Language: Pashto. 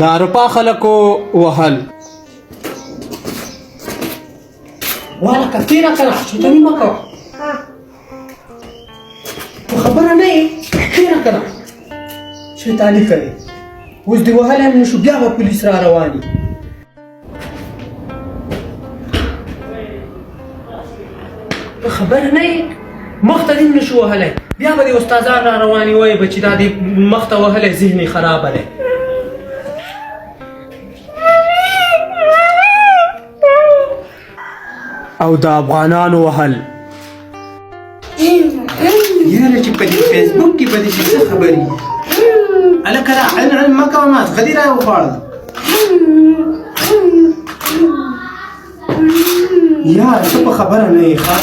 د اروپا خلکو وهل والا کفتیره کنه شیطانی مه کوه تو خبره نه یې کفتیره کنه شیطاني کوي اوس دې وهلی هم نشو بیا به پولیس را روان وي ته خبره نه یې مخ ته دې نشو وهلی بیا به دې استادان را روان وي وایي به چې دا دې مخ ته وهلی ذهن یې خرابه دی او د افغانانو وهل یاره چې په دې فیسبوک کې به دې څه خبرې هلکه را عن مه کوه مات خدي را وخوړه یاره ته په خبره نه یې ښه